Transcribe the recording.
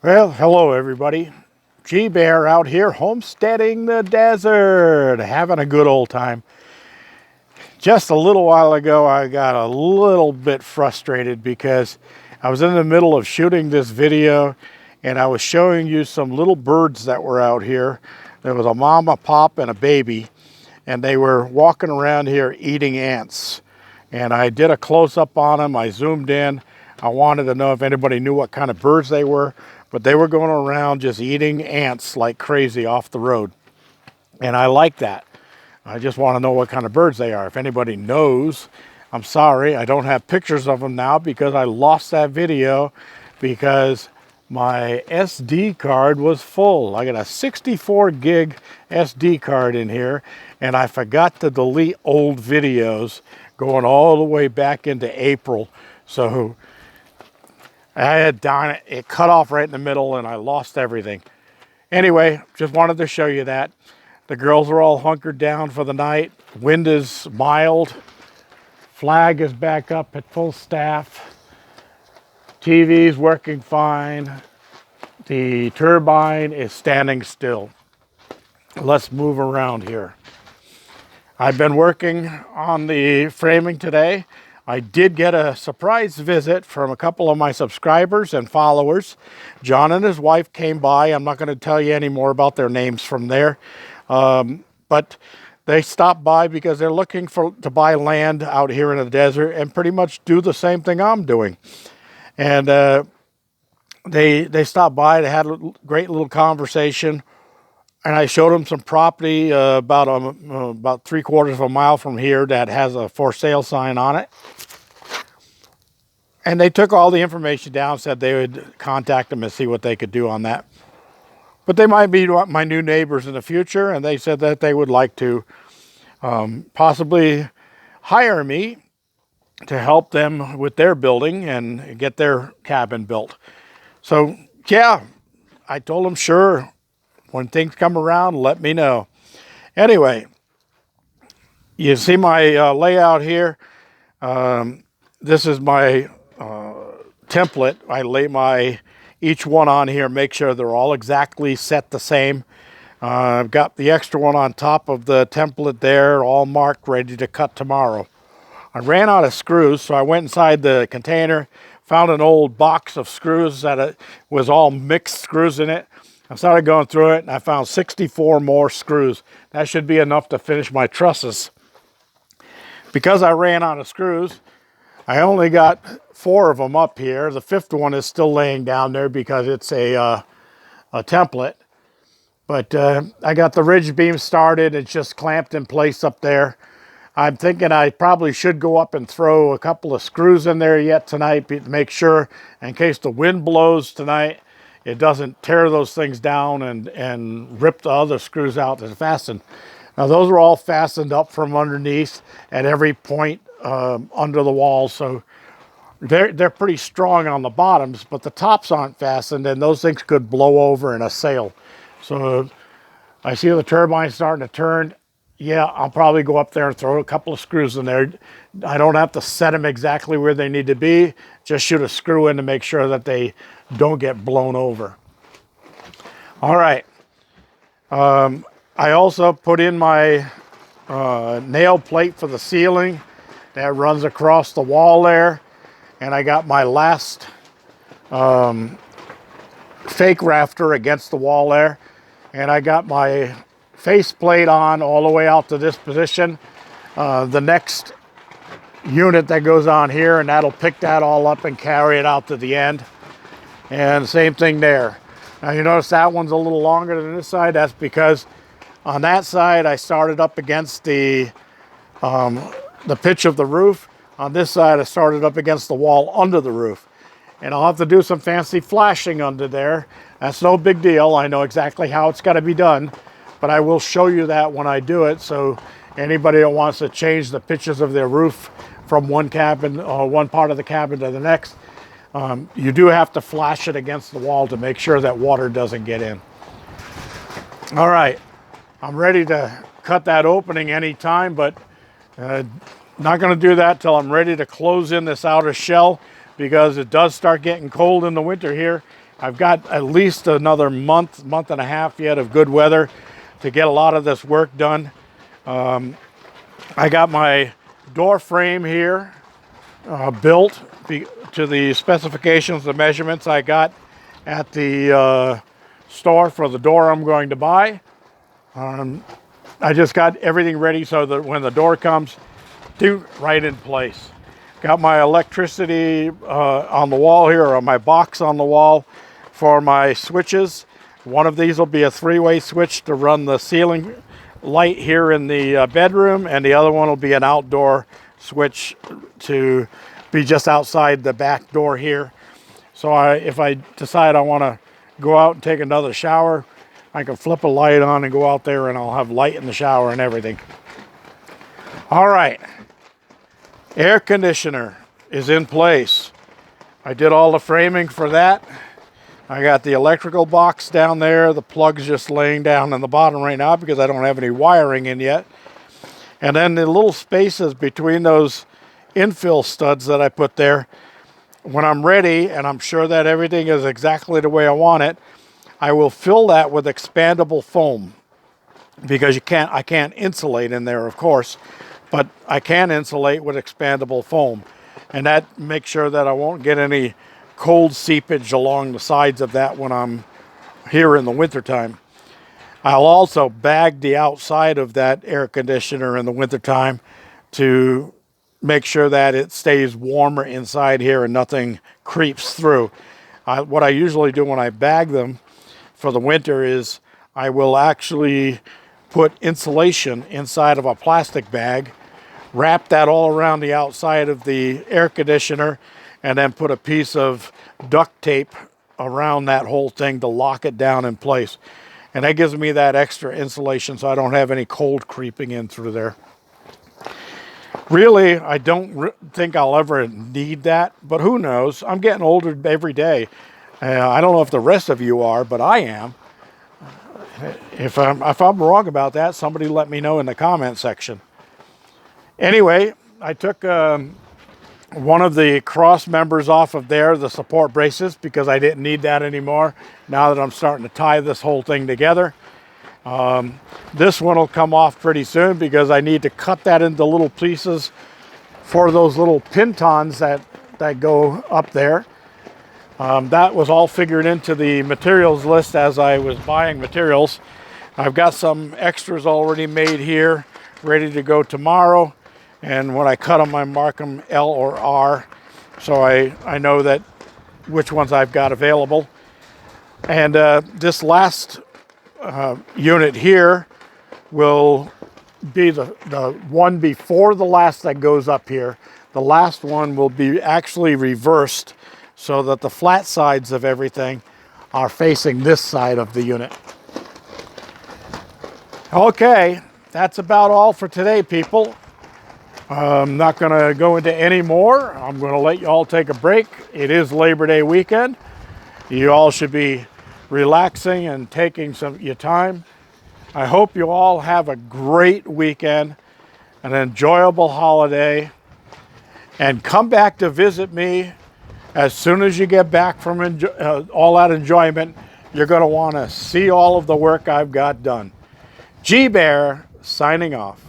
Well, hello everybody. G-Bear out here homesteading the desert, having a good old time. Just a little while ago, I got a little bit frustrated because I was in the middle of shooting this video and I was showing you some little birds that were out here. There was a mom, a pop, and a baby, and they were walking around here eating ants. And I did a close-up on them. I zoomed in. I wanted to know if anybody knew what kind of birds they were, but they were going around just eating ants like crazy off the road. And I like that. I just want to know what kind of birds they are. If anybody knows, I'm sorry, I don't have pictures of them now because I lost that video because my SD card was full. I got a 64 gig SD card in here, and I forgot to delete old videos going all the way back into April. So I had done it. It cut off right in the middle and I lost everything. Anyway, just wanted to show you that. The girls are all hunkered down for the night. Wind is mild. Flag is back up at full staff. TV's working fine. The turbine is standing still. Let's move around here. I've been working on the framing today. I did get a surprise visit from a couple of my subscribers and followers. John and his wife came by. I'm not going to tell you any more about their names from there. But they stopped by because they're looking to buy land out here in the desert and pretty much do the same thing I'm doing. And they stopped by. They had a great little conversation. And I showed them some property about 3/4 of a mile from here that has a for sale sign on it. And they took all the information down, said they would contact them and see what they could do on that. But they might be my new neighbors in the future, and they said that they would like to possibly hire me to help them with their building and get their cabin built. So, yeah, I told them, sure. When things come around, let me know. Anyway, you see my layout here. This is my template. I lay each one on here, make sure they're all exactly set the same. I've got the extra one on top of the template there, all marked, ready to cut tomorrow. I ran out of screws, so I went inside the container, found an old box of screws that was all mixed screws in it. I started going through it and I found 64 more screws. That should be enough to finish my trusses. Because I ran out of screws, I only got 4 of them up here. The 5th one is still laying down there because it's a template. But I got the ridge beam started. It's just clamped in place up there. I'm thinking I probably should go up and throw a couple of screws in there yet tonight to make sure in case the wind blows tonight, it doesn't tear those things down and rip the other screws out that's fastened. Now those are all fastened up from underneath at every point under the wall, so they're pretty strong on the bottoms, but the tops aren't fastened and those things could blow over in a sail. So I see the turbine starting to turn. Yeah, I'll probably go up there and throw a couple of screws in there. I don't have to set them exactly where they need to be. Just shoot a screw in to make sure that they don't get blown over. All right. I also put in my nail plate for the ceiling that runs across the wall there. And I got my last fake rafter against the wall there. And I got my face plate on all the way out to this position. The next unit that goes on here, and that'll pick that all up and carry it out to the end. And same thing there. Now you notice that one's a little longer than this side. That's because on that side I started up against the pitch of the roof. On this side I started up against the wall under the roof. And I'll have to do some fancy flashing under there. That's no big deal. I know exactly how it's got to be done. But I will show you that when I do it, so anybody that wants to change the pitches of their roof from one cabin or one part of the cabin to the next, you do have to flash it against the wall to make sure that water doesn't get in. All right, I'm ready to cut that opening anytime, but not going to do that till I'm ready to close in this outer shell because it does start getting cold in the winter here I've got at least another month and a half yet of good weather to get a lot of this work done. I got my door frame here built to the specifications, the measurements I got at the store for the door I'm going to buy. I just got everything ready so that when the door comes, right in place. Got my electricity on the wall here, or my box on the wall for my switches. One of these will be a 3-way switch to run the ceiling light here in the bedroom, and the other one will be an outdoor switch to be just outside the back door here. So if I decide I want to go out and take another shower, I can flip a light on and go out there and I'll have light in the shower and everything. All right, air conditioner is in place. I did all the framing for that. I got the electrical box down there. The plug's just laying down in the bottom right now because I don't have any wiring in yet. And then the little spaces between those infill studs that I put there, when I'm ready and I'm sure that everything is exactly the way I want it, I will fill that with expandable foam, because I can't insulate in there, of course, but I can insulate with expandable foam. And that makes sure that I won't get any cold seepage along the sides of that when I'm here in the wintertime. I'll also bag the outside of that air conditioner in the wintertime to make sure that it stays warmer inside here and nothing creeps through. What I usually do when I bag them for the winter is I will actually put insulation inside of a plastic bag, wrap that all around the outside of the air conditioner, and then put a piece of duct tape around that whole thing to lock it down in place. And that gives me that extra insulation so I don't have any cold creeping in through there. Really, I don't think I'll ever need that, but who knows? I'm getting older every day. I don't know if the rest of you are, but I am. If I'm wrong about that, somebody let me know in the comment section. Anyway, I took one of the cross members off of there, the support braces, because I didn't need that anymore now that I'm starting to tie this whole thing together. This one will come off pretty soon because I need to cut that into little pieces for those little pintons that go up there. That was all figured into the materials list as I was buying materials. I've got some extras already made here, ready to go tomorrow. And when I cut them, I mark them L or R, so I know that which ones I've got available. And this last unit here will be the one before the last that goes up here. The last one will be actually reversed so that the flat sides of everything are facing this side of the unit. Okay, that's about all for today, people. I'm not going to go into any more. I'm going to let you all take a break. It is Labor Day weekend. You all should be relaxing and taking your time. I hope you all have a great weekend, an enjoyable holiday, and come back to visit me as soon as you get back from all that enjoyment. You're going to want to see all of the work I've got done. G Bear signing off.